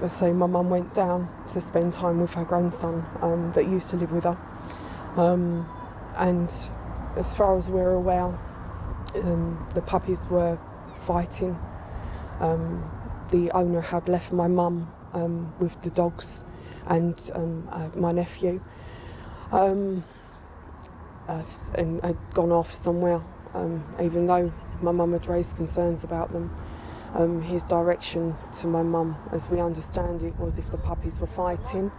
So my mum went down to spend time with her grandson that used to live with her. And as far as we're aware, the puppies were fighting. The owner had left my mum with the dogs and my nephew and had gone off somewhere, even though my mum had raised concerns about them. His direction to my mum, as we understand it, was if the puppies were fighting,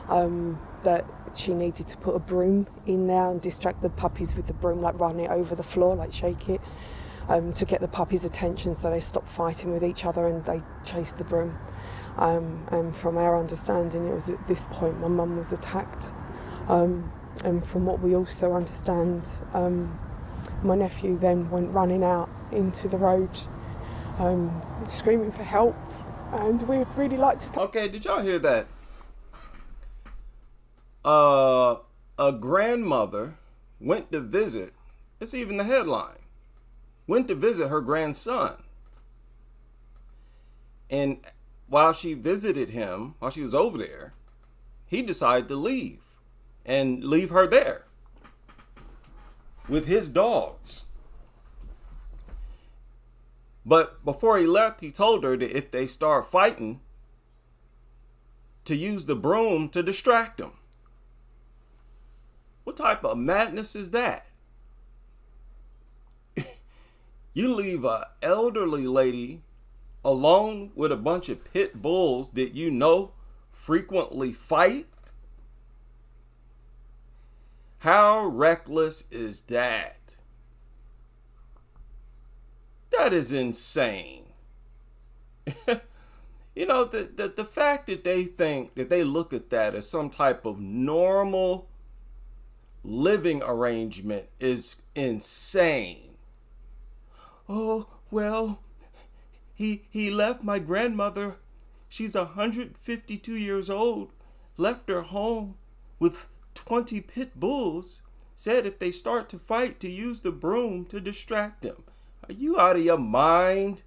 that she needed to put a broom in there and distract the puppies with the broom, like run it over the floor, like shake it, to get the puppies' attention so they stopped fighting with each other and they chased the broom. And from our understanding, it was at this point my mum was attacked. And from what we also understand, my nephew then went running out into the road, screaming for help, and we would really like to... Okay, did y'all hear that? A grandmother went to visit, it's even the headline, went to visit her grandson. And while she visited him, while she was over there, he decided to leave and leave her there with his dogs. But before he left, he told her that if they start fighting, to use the broom to distract them. What type of madness is that? You leave an elderly lady alone with a bunch of pit bulls that you know frequently fight? How reckless is that? That is insane. You know, the fact that they think that they look at that as some type of normal living arrangement is insane. Oh, well, he left my grandmother. She's 152 years old. Left her home with 20 pit bulls. Said if they start to fight, to use the broom to distract them. Are you out of your mind?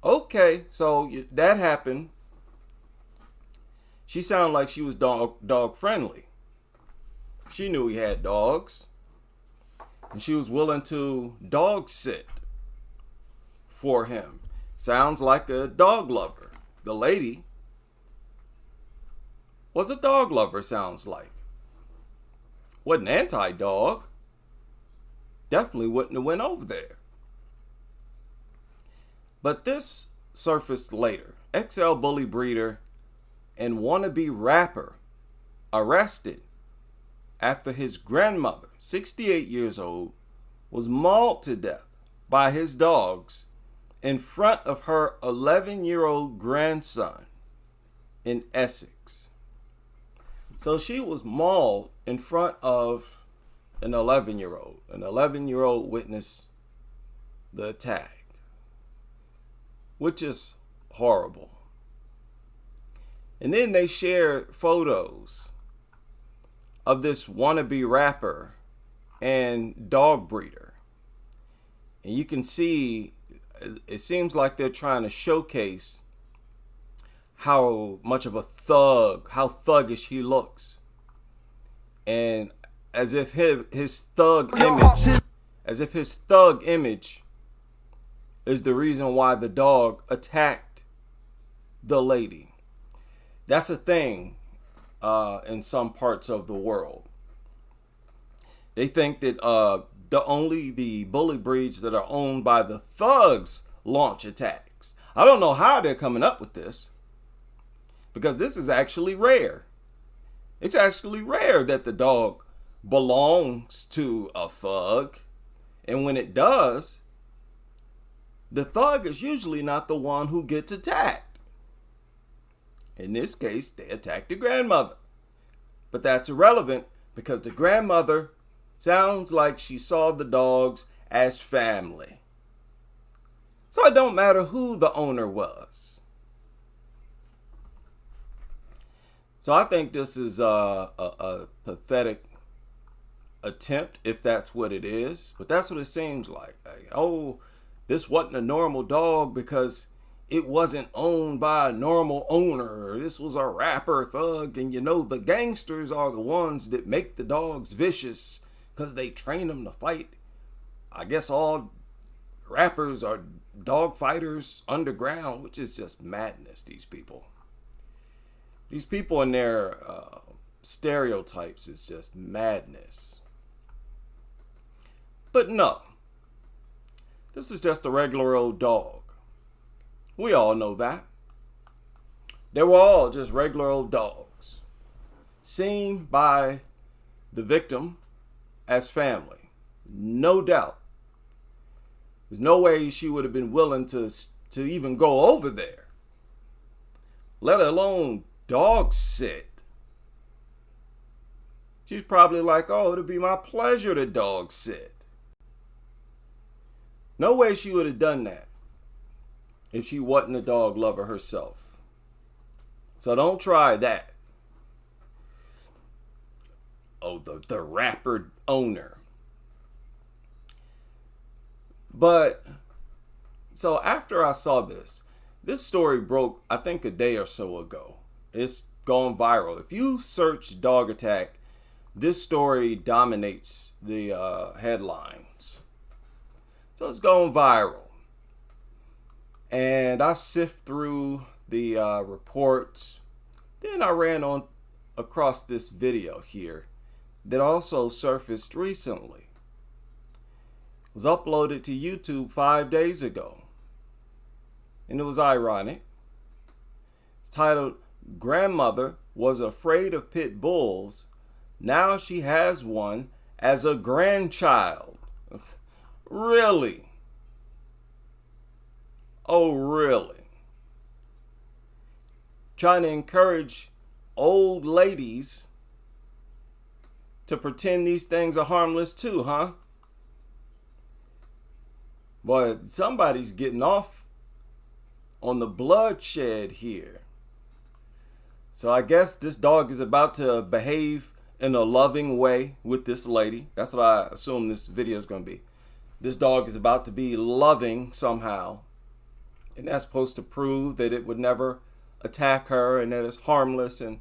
Okay, so that happened. She sounded like she was dog friendly. She knew he had dogs. And she was willing to dog sit for him. Sounds like a dog lover. The lady was a dog lover, sounds like. Wasn't anti-dog. Definitely wouldn't have went over there. But this surfaced later. XL bully breeder and wannabe rapper arrested after his grandmother, 68 years old, was mauled to death by his dogs in front of her 11-year-old grandson in Essex. So she was mauled in front of an 11-year-old. An 11-year-old witnessed the attack, which is horrible. And then they shared photos of this wannabe rapper and dog breeder. And you can see, it seems like they're trying to showcase how much of a thug, how thuggish he looks. And as if his thug image is the reason why the dog attacked the lady. That's a thing in some parts of the world. They think that only the bully breeds that are owned by the thugs launch attacks. I don't know how they're coming up with this, because this is actually rare. It's actually rare that the dog belongs to a thug. And when it does, the thug is usually not the one who gets attacked. In this case, they attacked the grandmother. But that's irrelevant because the grandmother sounds like she saw the dogs as family. So it don't matter who the owner was. So I think this is a pathetic attempt, if that's what it is, but that's what it seems like. Oh, this wasn't a normal dog because it wasn't owned by a normal owner. This was a rapper thug. And the gangsters are the ones that make the dogs vicious because they train them to fight. I guess all rappers are dog fighters underground, which is just madness. These people and their stereotypes is just madness. But no, this is just a regular old dog. We all know that. They were all just regular old dogs, seen by the victim as family. No doubt. There's no way she would have been willing to even go over there, let alone dog sit. She's probably like, oh, it'll be my pleasure to dog sit. No way she would have done that if she wasn't a dog lover herself. So don't try that. Oh, the rapper owner. But so after I saw this story broke, I think a day or so ago. It's gone viral. If you search dog attack, this story dominates the headlines. So it's going viral. And I sift through the reports. Then I ran across this video here that also surfaced recently. It was uploaded to YouTube 5 days ago. And it was ironic. It's titled, "Grandmother Was Afraid of Pit Bulls. Now she has one as a grandchild." Really? Oh, really? Trying to encourage old ladies to pretend these things are harmless too, huh? But somebody's getting off on the bloodshed here. So I guess this dog is about to behave in a loving way with this lady. That's what I assume this video is going to be. This dog is about to be loving somehow. And that's supposed to prove that it would never attack her and that it's harmless and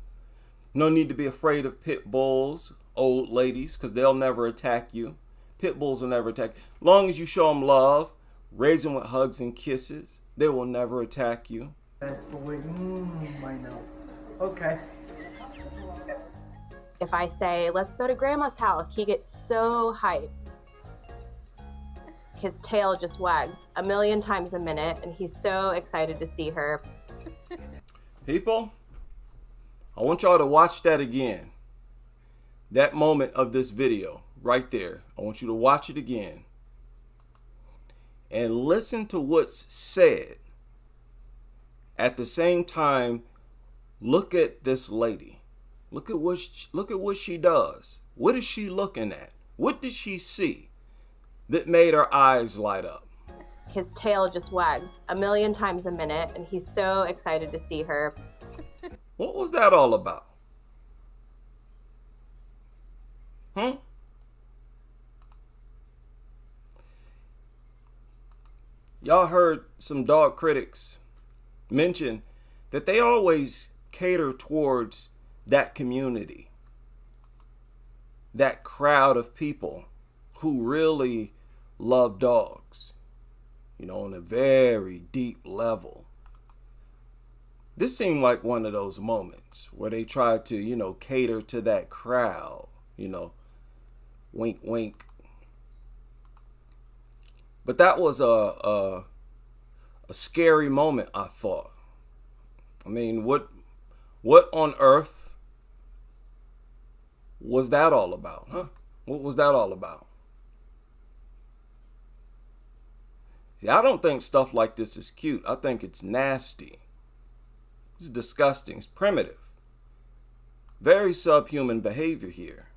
no need to be afraid of pit bulls, old ladies, because they'll never attack you. Pit bulls will never attack you. As long as you show them love, raise them with hugs and kisses, they will never attack you. That's the way, I know. Okay. If I say, let's go to grandma's house, he gets so hyped. His tail just wags 1,000,000 times a minute, and he's so excited to see her. People, I want y'all to watch that again. That moment of this video right there. I want you to watch it again. And listen to what's said. At the same time, look at this lady. Look at what she does. What is she looking at? What did she see that made her eyes light up? His tail just wags 1,000,000 times a minute, and he's so excited to see her. What was that all about? Y'all heard some dog critics mention that they always cater towards that community, that crowd of people who really love dogs, on a very deep level. This seemed like one of those moments where they tried to, cater to that crowd, wink, wink. But that was a scary moment, I thought. I mean, what on earth was that all about, huh? What was that all about? See, I don't think stuff like this is cute. I think it's nasty. It's disgusting. It's primitive. Very subhuman behavior here.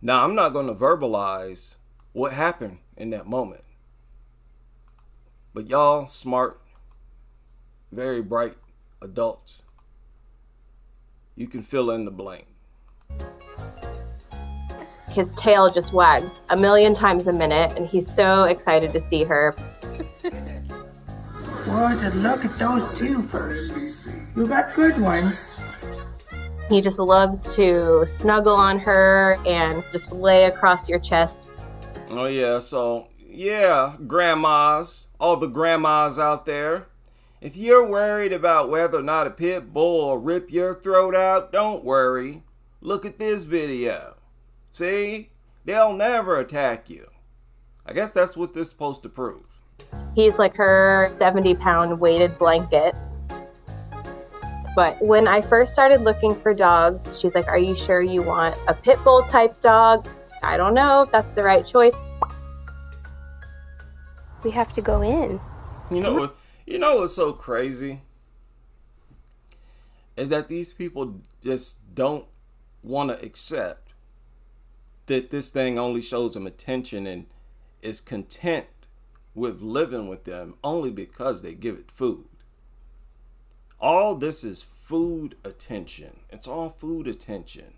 Now, I'm not going to verbalize what happened in that moment. But y'all smart, very bright adults, you can fill in the blank. his tail just wags a million times a minute, and he's so excited to see her. Rosa, look at those pupils. You got good ones. He just loves to snuggle on her and just lay across your chest. Oh yeah, so yeah, grandmas, all the grandmas out there, if you're worried about whether or not a pit bull will rip your throat out, don't worry. Look at this video. See? They'll never attack you. I guess that's what this is supposed to prove. He's like her 70-pound weighted blanket. But when I first started looking for dogs, she was like, "Are you sure you want a pit bull type dog? I don't know if that's the right choice." We have to go in. You know what's so crazy? Is that these people just don't want to accept that this thing only shows them attention and is content with living with them only because they give it food. All this is food attention. It's all food attention.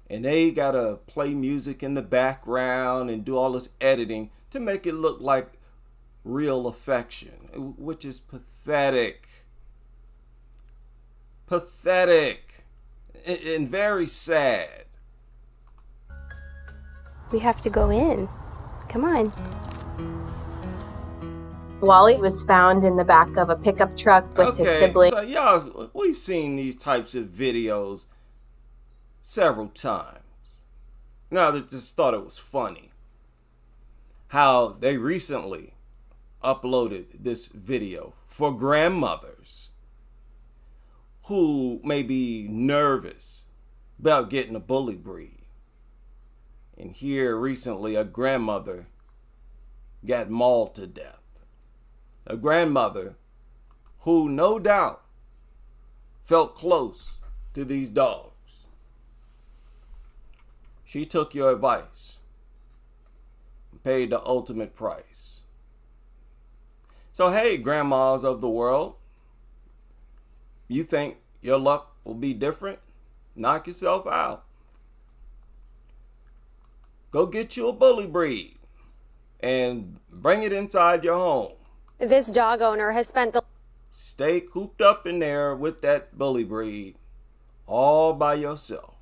And they gotta play music in the background and do all this editing to make it look like real affection, which is pathetic. Pathetic and very sad. We have to go in. Come on. Wally was found in the back of a pickup truck with his sibling. So y'all, we've seen these types of videos several times. Now, I just thought it was funny how they recently uploaded this video for grandmothers who may be nervous about getting a bully breed. And here recently, a grandmother got mauled to death. A grandmother who no doubt felt close to these dogs. She took your advice and paid the ultimate price. So hey, grandmas of the world, you think your luck will be different? Knock yourself out. Go get you a bully breed and bring it inside your home. This dog owner has spent the Stay cooped up in there with that bully breed all by yourself.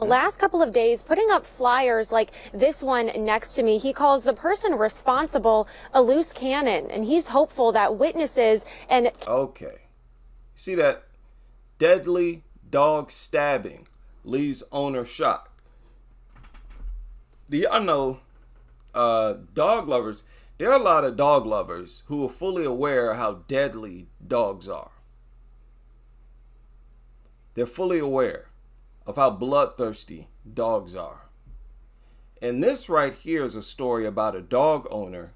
last couple of days putting up flyers like this one next to me. He calls the person responsible a loose cannon, and he's hopeful that witnesses and... Okay. See that deadly dog stabbing leaves owner shocked. Do y'all know dog lovers? There are a lot of dog lovers who are fully aware how deadly dogs are. They're fully aware of how bloodthirsty dogs are. And this right here is a story about a dog owner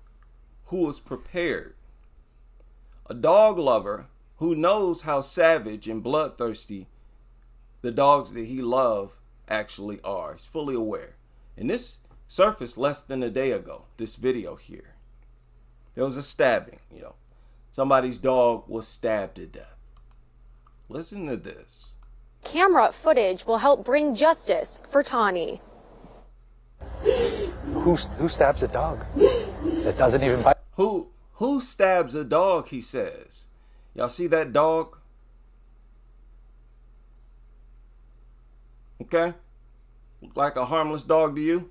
who was prepared. A dog lover who knows how savage and bloodthirsty the dogs that he loves actually are. He's fully aware. And this surfaced less than a day ago, this video here. There was a stabbing, Somebody's dog was stabbed to death. Listen to this. camera footage will help bring justice for Tawny. Who stabs a dog that doesn't even bite? Who stabs a dog, he says. Y'all see that dog? Okay? Look like a harmless dog to you?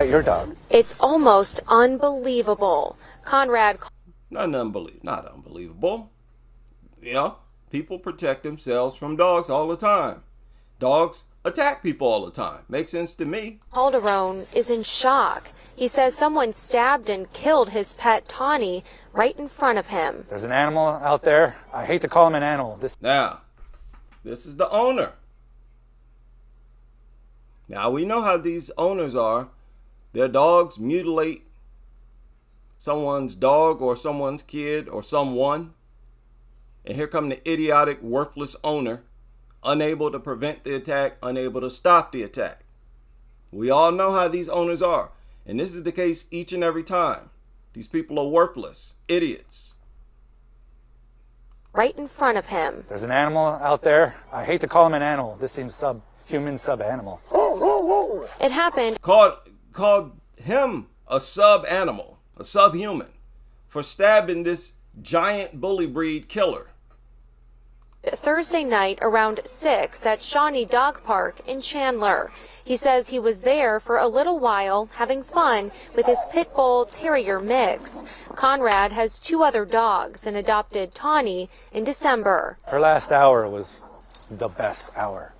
Your dog. It's almost unbelievable. Conrad... Not unbelievable. People protect themselves from dogs all the time. Dogs attack people all the time. Makes sense to me. Calderon is in shock. He says someone stabbed and killed his pet Tawny right in front of him. There's an animal out there. I hate to call him an animal. Now, this is the owner. Now, we know how these owners are. Their dogs mutilate someone's dog or someone's kid or someone. And here come the idiotic, worthless owner, unable to prevent the attack, unable to stop the attack. We all know how these owners are. And this is the case each and every time. These people are worthless, idiots. Right in front of him. There's an animal out there. I hate to call him an animal. This seems human sub-animal. It happened Called him a sub-animal, a subhuman, for stabbing this giant bully breed killer. Thursday night around 6 at Shawnee Dog Park in Chandler. He says he was there for a little while having fun with his pit bull terrier mix. Conrad has 2 other dogs and adopted Tawny in December. Her last hour was the best hour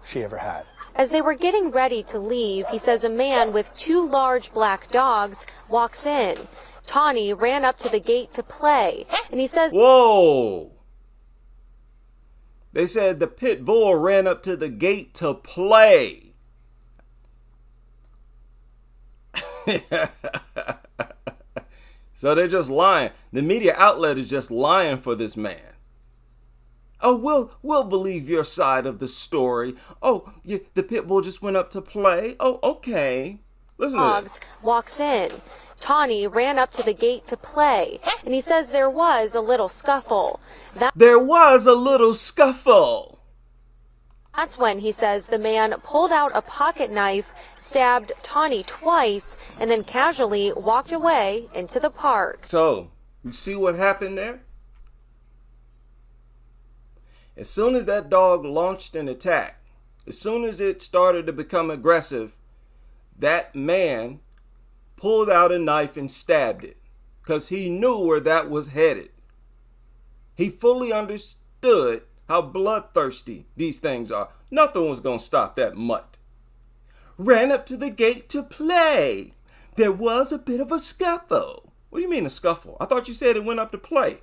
she ever had. As they were getting ready to leave, he says a man with 2 large black dogs walks in. Tawny ran up to the gate to play, and he says, Whoa! They said the pit bull ran up to the gate to play. So they're just lying. The media outlet is just lying for this man. Oh, we'll believe your side of the story. Oh, the pit bull just went up to play. Oh, okay. Listen to this. Walks in. Tawny ran up to the gate to play, and he says there was a little scuffle. There was a little scuffle. That's when he says the man pulled out a pocket knife, stabbed Tawny twice, and then casually walked away into the park. So, you see what happened there? As soon as that dog launched an attack, as soon as it started to become aggressive, that man pulled out a knife and stabbed it because he knew where that was headed. He fully understood how bloodthirsty these things are. Nothing was going to stop that mutt. Ran up to the gate to play. There was a bit of a scuffle. What do you mean a scuffle? I thought you said it went up to play.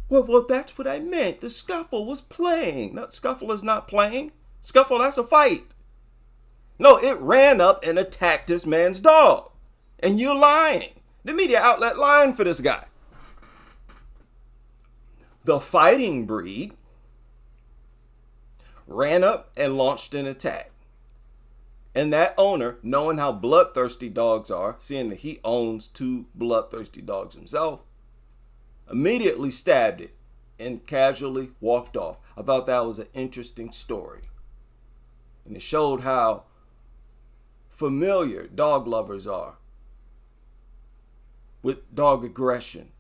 Well, that's what I meant. The scuffle was playing. No, scuffle is not playing. Scuffle, that's a fight. No, it ran up and attacked this man's dog. And you're lying. The media outlet lying for this guy. The fighting breed ran up and launched an attack. And that owner, knowing how bloodthirsty dogs are, seeing that he owns 2 bloodthirsty dogs himself, immediately stabbed it and casually walked off. I thought that was an interesting story. And it showed how familiar dog lovers are with dog aggression.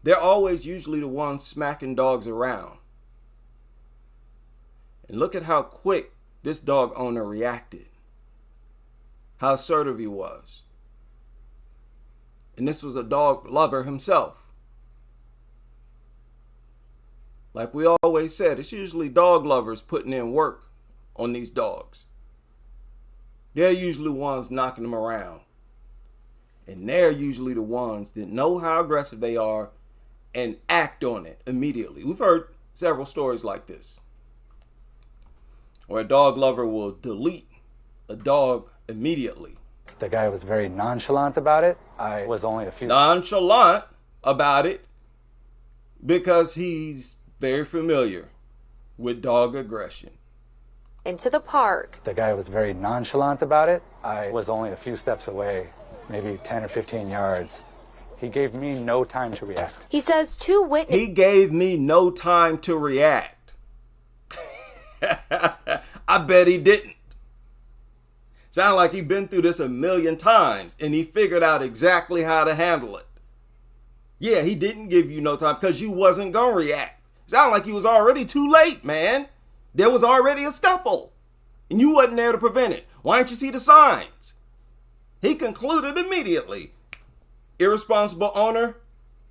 They're always usually the ones smacking dogs around. And look at how quick this dog owner reacted. How assertive he was. And this was a dog lover himself. Like we always said, it's usually dog lovers putting in work on these dogs. They're usually ones knocking them around. And they're usually the ones that know how aggressive they are and act on it immediately. We've heard several stories like this, where a dog lover will delete a dog immediately. The guy was very nonchalant about it. I was only a few... Nonchalant about it because he's very familiar with dog aggression. Into the park. The guy was very nonchalant about it. I was only a few steps away, maybe 10 or 15 yards. He gave me no time to react. He says 2 witnesses... He gave me no time to react. I bet he didn't. Sound like he'd been through this a million times and he figured out exactly how to handle it. Yeah, he didn't give you no time because you wasn't going to react. Sound like he was already too late, man. There was already a scuffle and you wasn't there to prevent it. Why didn't you see the signs? He concluded immediately. Irresponsible owner,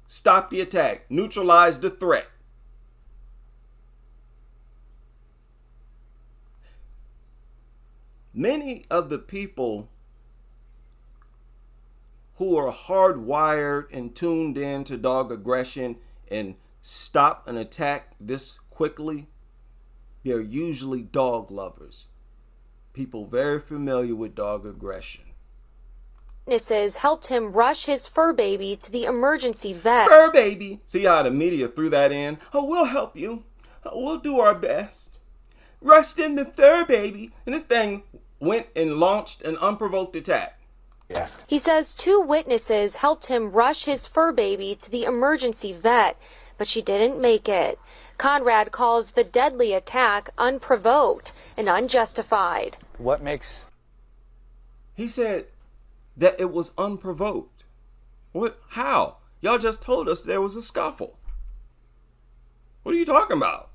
stop the attack, neutralize the threat. Many of the people who are hardwired and tuned in to dog aggression and stop an attack this quickly, they're usually dog lovers. People very familiar with dog aggression. Witnesses helped him rush his fur baby to the emergency vet. Fur baby! See how the media threw that in? Oh, we'll help you. Oh, we'll do our best. Rushed in the fur baby. And this thing went and launched an unprovoked attack. He says 2 witnesses helped him rush his fur baby to the emergency vet, but she didn't make it. Conrad calls the deadly attack unprovoked and unjustified. What makes... He said that it was unprovoked. What? How? Y'all just told us there was a scuffle. What are you talking about?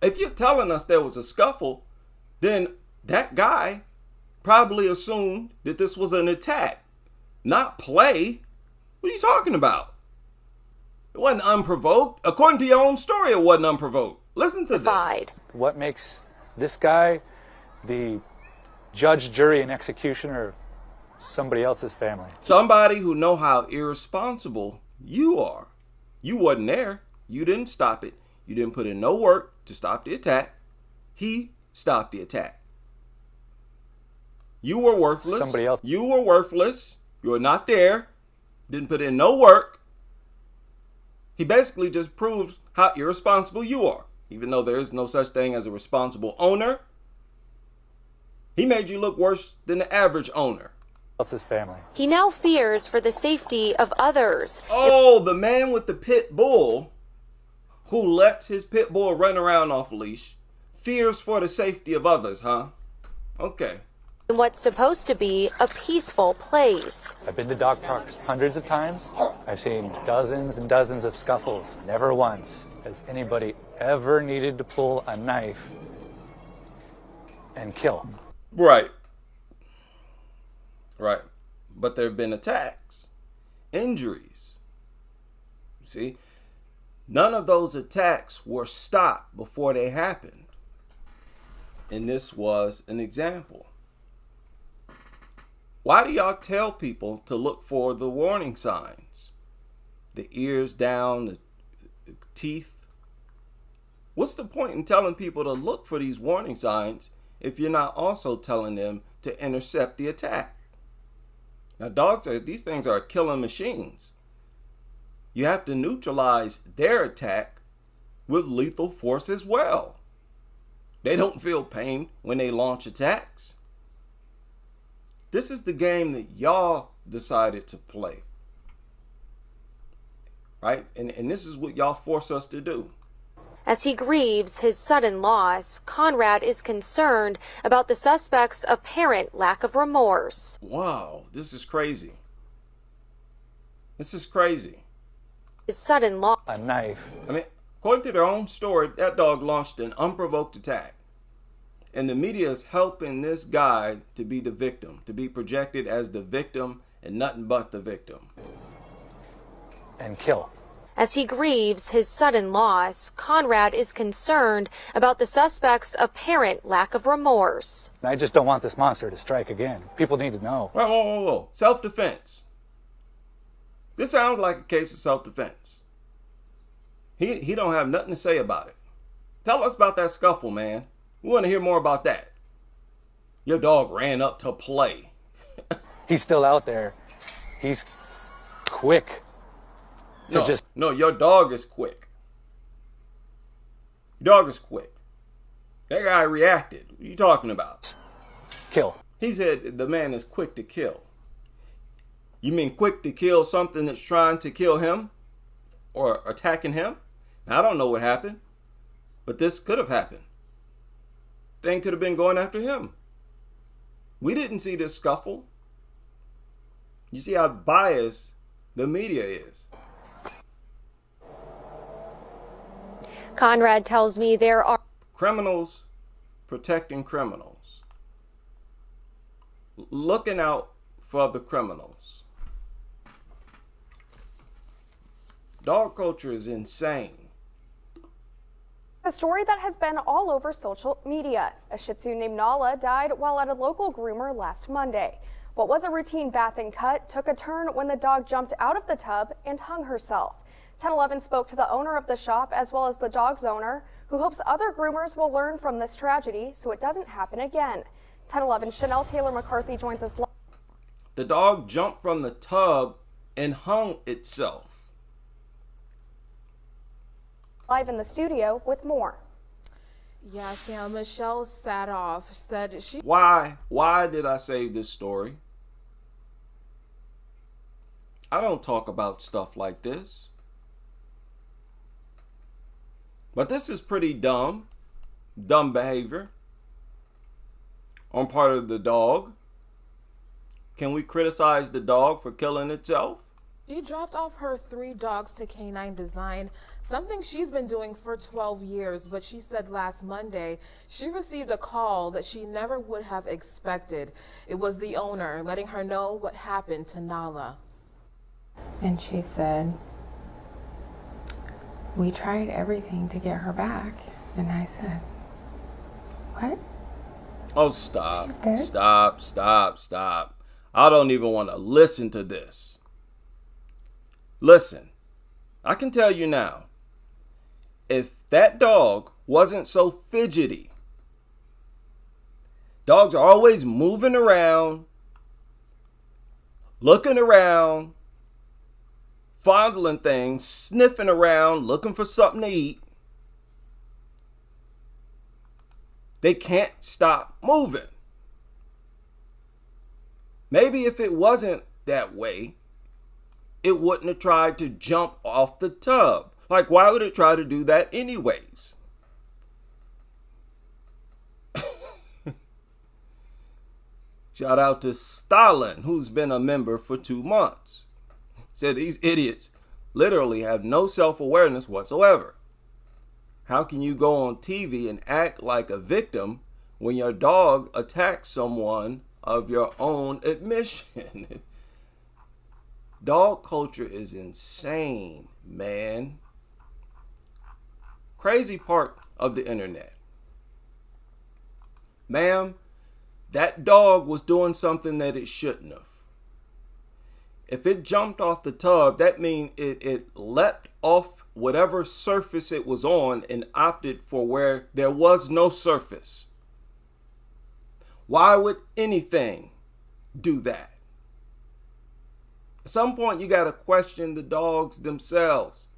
If you're telling us there was a scuffle, then that guy probably assumed that this was an attack, not play. What are you talking about? It wasn't unprovoked. According to your own story, it wasn't unprovoked. Listen to this. What makes this guy the judge, jury, and executioner of somebody else's family? Somebody who know how irresponsible you are. You wasn't there. You didn't stop it. You didn't put in no work to stop the attack. He stopped the attack. You were worthless. Somebody else. You were worthless. You were not there. Didn't put in no work. He basically just proves how irresponsible you are. Even though there is no such thing as a responsible owner, he made you look worse than the average owner. Else's family. He now fears for the safety of others. Oh, the man with the pit bull who lets his pit bull run around off leash fears for the safety of others, huh? Okay. In what's supposed to be a peaceful place. I've been to dog parks hundreds of times. I've seen dozens and dozens of scuffles. Never once has anybody ever needed to pull a knife and kill. Right. Right. But there have been attacks, injuries. See, none of those attacks were stopped before they happened. And this was an example. Why do y'all tell people to look for the warning signs? The ears down, the teeth. What's the point in telling people to look for these warning signs if you're not also telling them to intercept the attack? Now, these things are killing machines. You have to neutralize their attack with lethal force as well. They don't feel pain when they launch attacks. This is the game that y'all decided to play. Right? And this is what y'all force us to do. As he grieves his sudden loss, Conrad is concerned about the suspect's apparent lack of remorse. Wow, this is crazy. This is crazy. His sudden loss. A knife. I mean, according to their own story, that dog launched an unprovoked attack. And the media is helping this guy to be the victim, to be projected as the victim and nothing but the victim. And kill. As he grieves his sudden loss, Conrad is concerned about the suspect's apparent lack of remorse. I just don't want this monster to strike again. People need to know. Whoa. Self-defense. This sounds like a case of self-defense. He don't have nothing to say about it. Tell us about that scuffle, man. We want to hear more about that. Your dog ran up to play. He's still out there. He's quick. No, your dog is quick. Your dog is quick. That guy reacted. What are you talking about? Kill. He said the man is quick to kill. You mean quick to kill something that's trying to kill him or attacking him? Now, I don't know what happened, but this could have happened. Thing could have been going after him. We didn't see this scuffle. You see how biased the media is. Conrad tells me there are criminals protecting criminals. Looking out for the criminals. Dog culture is insane. A story that has been all over social media. A Shih Tzu named Nala died while at a local groomer last Monday. What was a routine bath and cut took a turn when the dog jumped out of the tub and hung herself. 1011 spoke to the owner of the shop as well as the dog's owner, who hopes other groomers will learn from this tragedy so it doesn't happen again. 1011 Chanel Taylor McCarthy joins us. The dog jumped from the tub and hung itself. Live in the studio with more. Yeah, Sam, Michelle Sadoff said she... Why did I save this story? I don't talk about stuff like this. But this is pretty dumb behavior on part of the dog. Can we criticize the dog for killing itself? She dropped off her 3 dogs to Canine Design, something she's been doing for 12 years, but she said last Monday she received a call that she never would have expected. It was the owner letting her know what happened to Nala. And she said, "We tried everything to get her back." And I said, "What?" Oh, stop. She's dead? Stop. I don't even want to listen to this. Listen, I can tell you now, if that dog wasn't so fidgety, dogs are always moving around, looking around, fondling things, sniffing around, looking for something to eat. They can't stop moving. Maybe if it wasn't that way, it wouldn't have tried to jump off the tub. Like, why would it try to do that anyways? Shout out to Stalin, who's been a member for 2 months. Said these idiots literally have no self-awareness whatsoever. How can you go on TV and act like a victim when your dog attacks someone of your own admission? Dog culture is insane, man. Crazy part of the internet. Ma'am, that dog was doing something that it shouldn't have. If it jumped off the tub, that means it leapt off whatever surface it was on and opted for where there was no surface. Why would anything do that? At some point, you got to question the dogs themselves.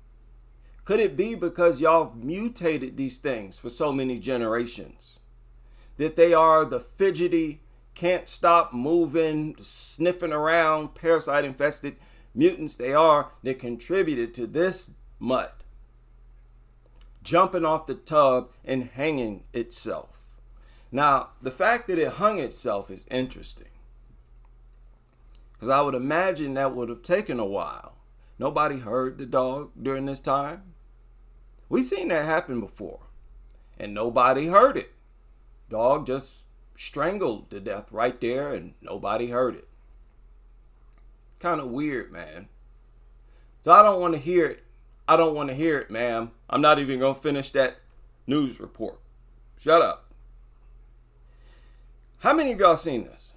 Could it be because y'all mutated these things for so many generations? That they are the fidgety, can't stop moving, sniffing around, parasite infested mutants they are that contributed to this mutt jumping off the tub and hanging itself. Now, the fact that it hung itself is interesting, because I would imagine that would have taken a while. Nobody heard the dog during this time. We've seen that happen before, and nobody heard it. Dog just strangled to death right there, and nobody heard it. Kind of weird, man. So I don't want to hear it. I don't want to hear it, ma'am. I'm not even going to finish that news report. Shut up. How many of y'all seen this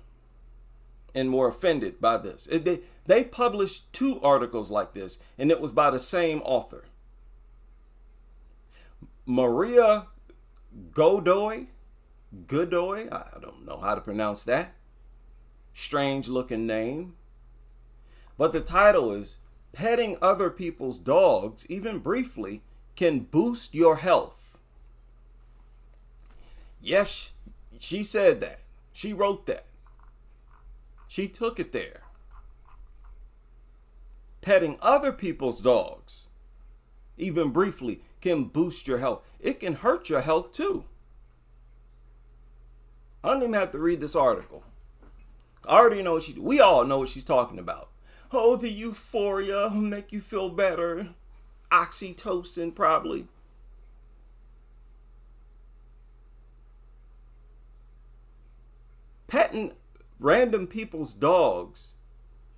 and were offended by this? They published 2 articles like this, and it was by the same author. Maria Godoy, I don't know how to pronounce that. Strange looking name. But the title is, "Petting Other People's Dogs, Even Briefly, Can Boost Your Health." Yes, she said that. She wrote that. She took it there. Petting other people's dogs, even briefly, can boost your health. It can hurt your health too. I don't even have to read this article. I already know we all know what she's talking about. Oh, the euphoria will make you feel better. Oxytocin, probably. Petting random people's dogs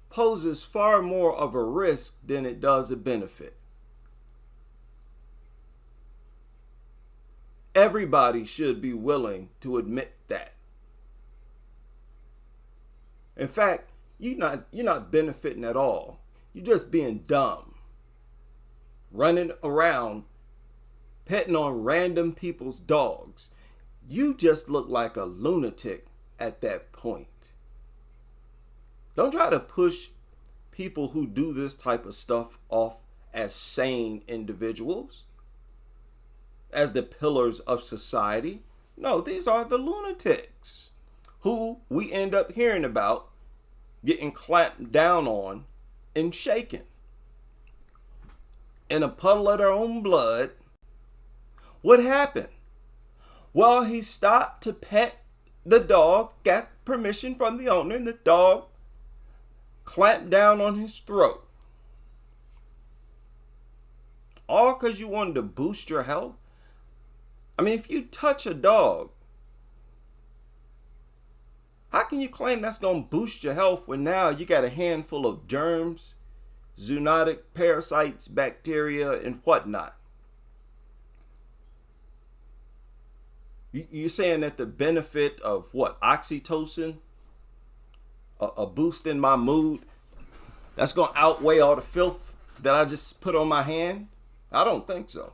poses far more of a risk than it does a benefit. Everybody should be willing to admit that. In fact, you're not benefiting at all. You're just being dumb. Running around petting on random people's dogs. You just look like a lunatic at that point. Don't try to push people who do this type of stuff off as sane individuals. as the pillars of society. No, these are the lunatics who we end up hearing about getting clamped down on and shaken. In a puddle of their own blood, what happened? Well, he stopped to pet the dog, got permission from the owner, and the dog clamped down on his throat. All because you wanted to boost your health? I mean, if you touch a dog, how can you claim that's going to boost your health when now you got a handful of germs, zoonotic parasites, bacteria, and whatnot? You're saying that the benefit of what? Oxytocin? A boost in my mood? That's going to outweigh all the filth that I just put on my hand? I don't think so.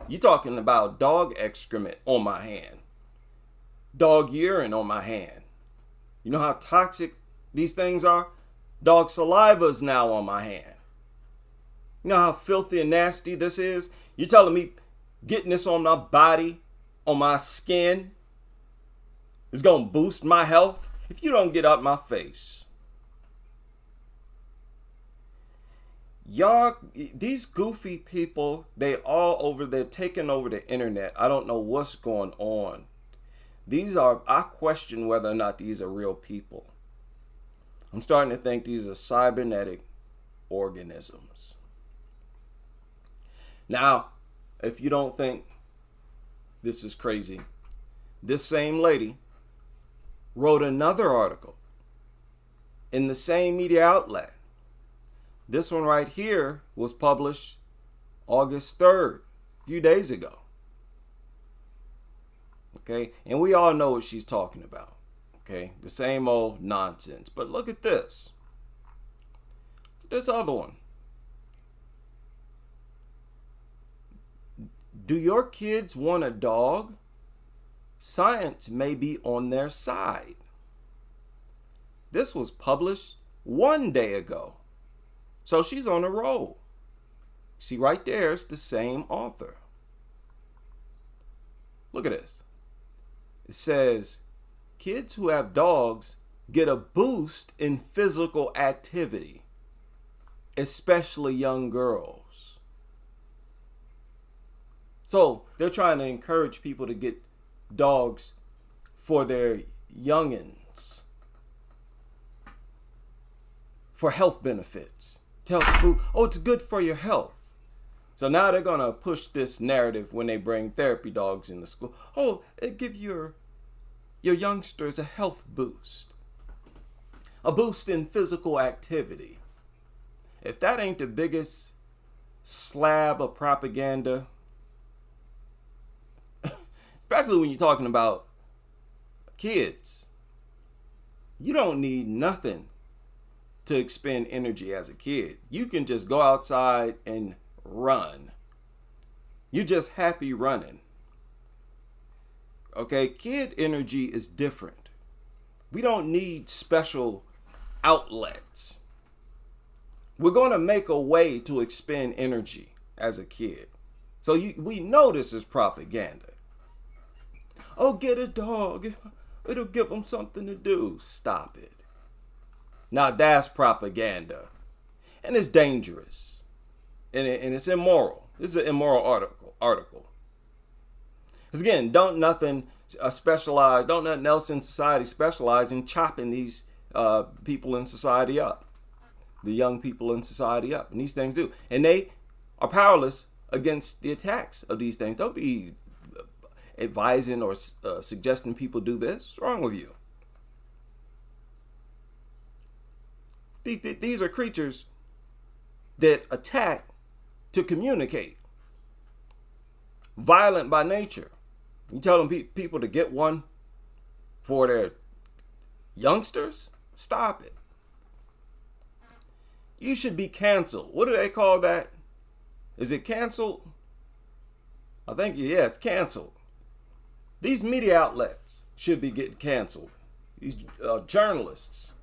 You're talking about dog excrement on my hand. Dog urine on my hand. You know how toxic these things are? Dog saliva is now on my hand. You know how filthy and nasty this is? You're telling me getting this on my body, on my skin, is going to boost my health? If you don't get out my face. Y'all, these goofy people, they're taking over the internet. I don't know what's going on. I question whether or not these are real people. I'm starting to think these are cybernetic organisms. Now, if you don't think this is crazy, this same lady wrote another article in the same media outlet. This one right here was published August 3rd, a few days ago. Okay, and we all know what she's talking about. Okay, the same old nonsense. But look at this. This other one. Do your kids want a dog? Science may be on their side. This was published 1 day ago. So she's on a roll. See, right there, it's the same author. Look at this. It says, kids who have dogs get a boost in physical activity, especially young girls. So they're trying to encourage people to get dogs for their youngins, for health benefits. Tell people, oh, it's good for your health. So now they're going to push this narrative when they bring therapy dogs into school. Oh, it gives your youngsters a health boost. A boost in physical activity. If that ain't the biggest slab of propaganda, especially when you're talking about kids, you don't need nothing to expend energy as a kid. You can just go outside and run. You're just happy running. Okay, kid energy is different. We don't need special outlets. We're going to make a way to expend energy as a kid. So we know this is propaganda. Oh, get a dog. It'll give them something to do. Stop it. Now that's propaganda. And it's dangerous. And it's immoral. This is an immoral article. Because again, don't nothing else in society specialize in chopping these people in society up. The young people in society up. And these things do. And they are powerless against the attacks of these things. Don't be advising or suggesting people do this. What's wrong with you? These are creatures that attack to communicate. Violent by nature. You tell them people to get one for their youngsters? Stop it. You should be canceled. What do they call that? Is it canceled? I think, yeah, it's canceled. These media outlets should be getting canceled. These journalists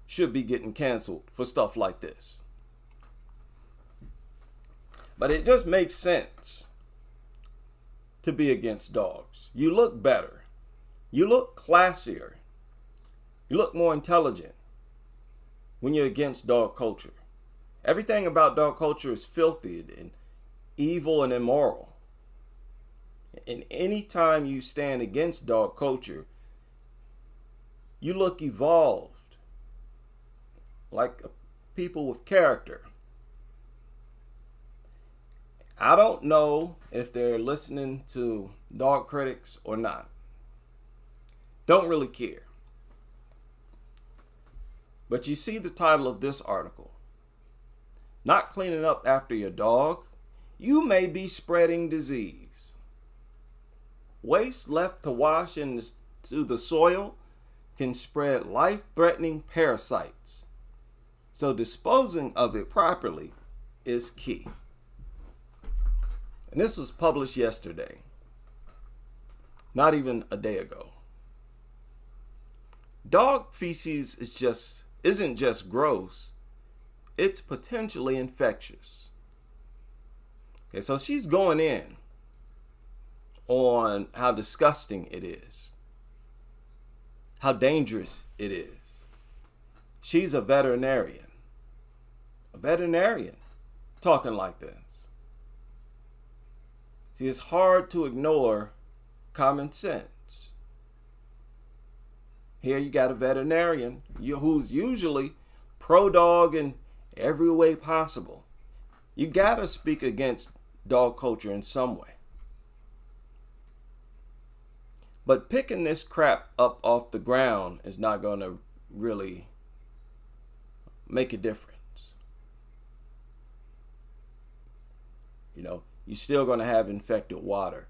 should be getting canceled for stuff like this. But it just makes sense to be against dogs. You look better. You look classier. You look more intelligent when you're against dog culture. Everything about dog culture is filthy and evil and immoral. And any time you stand against dog culture, you look evolved, like people with character. I don't know if they're listening to dog critics or not. Don't really care. But you see the title of this article. Not cleaning up after your dog, you may be spreading disease. Waste left to wash into the soil can spread life-threatening parasites. So disposing of it properly is key. And this was published yesterday, not even a day ago. Dog feces isn't just gross, it's potentially infectious. Okay, so she's going in on how disgusting it is, how dangerous it is. She's a veterinarian talking like this. See, it's hard to ignore common sense. Here you got a veterinarian who's usually pro-dog in every way possible. You gotta speak against dog culture in some way. But picking this crap up off the ground is not gonna really make a difference. You know, you're still gonna have infected water.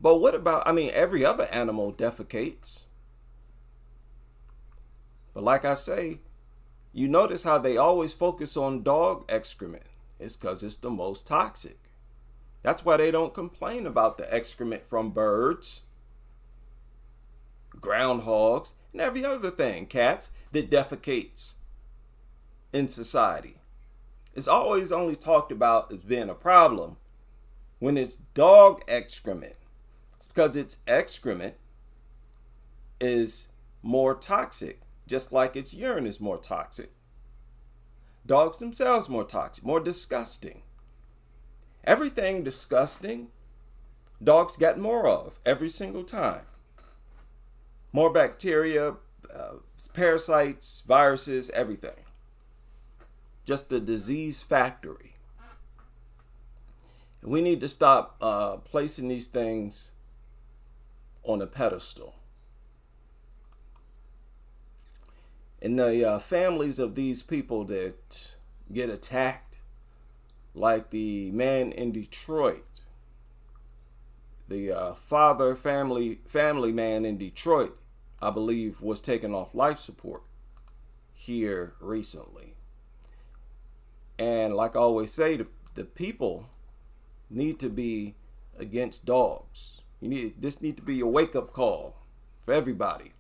But what about, every other animal defecates. But like I say, you notice how they always focus on dog excrement. It's because it's the most toxic. That's why they don't complain about the excrement from birds, groundhogs, and every other thing, cats, that defecates in society. It's always only talked about as being a problem when it's dog excrement. It's because its excrement is more toxic, just like its urine is more toxic. Dogs themselves more toxic, more disgusting. Everything disgusting, dogs get more of every single time. More bacteria, parasites, viruses, everything. Just the disease factory. We need to stop placing these things on a pedestal. And the families of these people that get attacked, like the man in Detroit, the family man in Detroit, I believe, was taken off life support here recently. And like I always say, the people need to be against dogs. This need to be a wake-up call for everybody.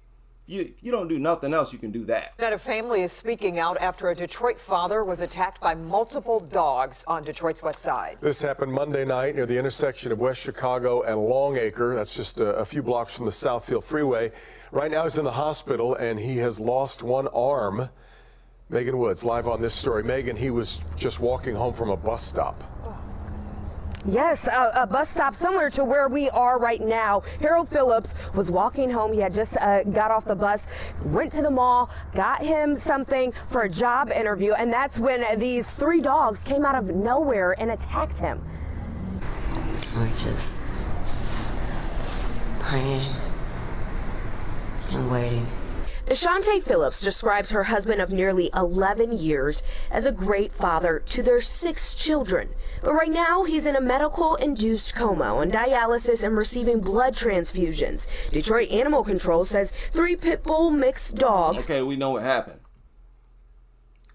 If you don't do nothing else, you can do that. Now, a family is speaking out after a Detroit father was attacked by multiple dogs on Detroit's west side. This happened Monday night near the intersection of West Chicago and Longacre. That's just a few blocks from the Southfield Freeway. Right now he's in the hospital and he has lost one arm. Megan Woods live on this story. Megan, he was just walking home from a bus stop. Yes, a bus stop similar to where we are right now. Harold Phillips was walking home. He had just got off the bus, went to the mall, got him something for a job interview, and that's when these three dogs came out of nowhere and attacked him. We're just praying and waiting. Ashante Phillips describes her husband of nearly 11 years as a great father to their 6 children. But right now, he's in a medical-induced coma on dialysis and receiving blood transfusions. Detroit Animal Control says 3 pit bull mixed dogs. Okay, we know what happened.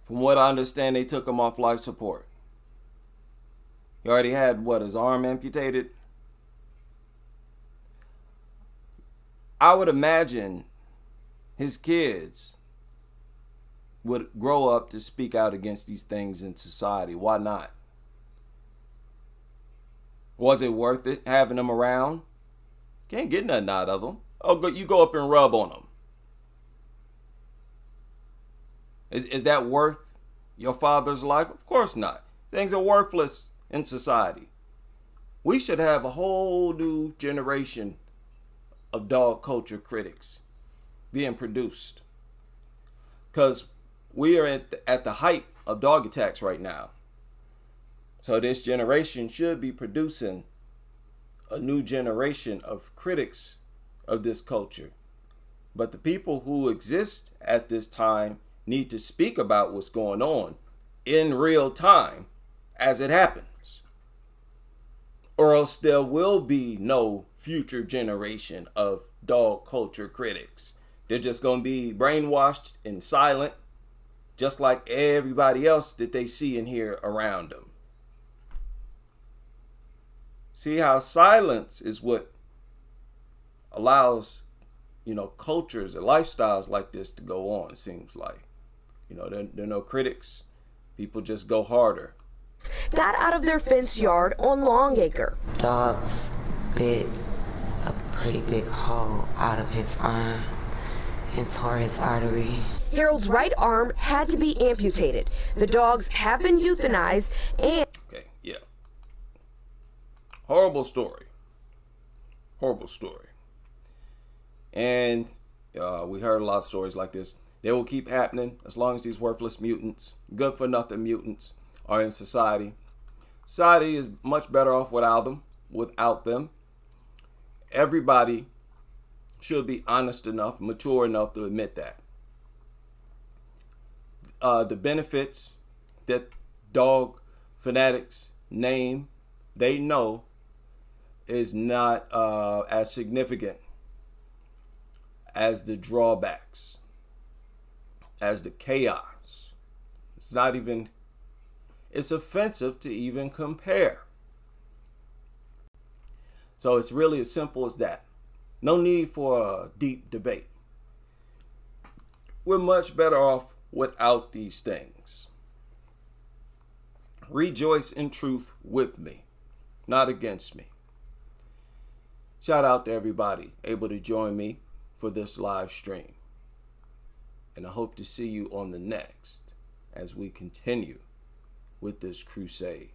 From what I understand, they took him off life support. He already had, his arm amputated? I would imagine his kids would grow up to speak out against these things in society. Why not? Was it worth it having them around Can't get nothing out of them. Oh, you go up and rub on them. Is that worth your father's life? Of course not. Things are worthless in society. We should have a whole new generation of dog culture critics being produced. Because we are at the height of dog attacks right now. So this generation should be producing a new generation of critics of this culture. But the people who exist at this time need to speak about what's going on in real time as it happens. Or else there will be no future generation of dog culture critics. They're just going to be brainwashed and silent, just like everybody else that they see and hear around them. See how silence is what allows, cultures and lifestyles like this to go on, it seems like. There are no critics. People just go harder. Got out of their fenced yard on Longacre. Dogs bit a pretty big hole out of his arm and tore his artery. Harold's right arm had to be amputated. The dogs have been euthanized and... Okay, yeah. Horrible story. Horrible story. And we heard a lot of stories like this. They will keep happening as long as these worthless mutants, good for nothing mutants, are in society. Society is much better off without them. Everybody should be honest enough, mature enough to admit that. The benefits that dog fanatics they know is not as significant as the drawbacks, as the chaos. It's offensive to even compare. So it's really as simple as that. No need for a deep debate. We're much better off without these things. Rejoice in truth with me, not against me. Shout out to everybody able to join me for this live stream. And I hope to see you on the next as we continue with this crusade.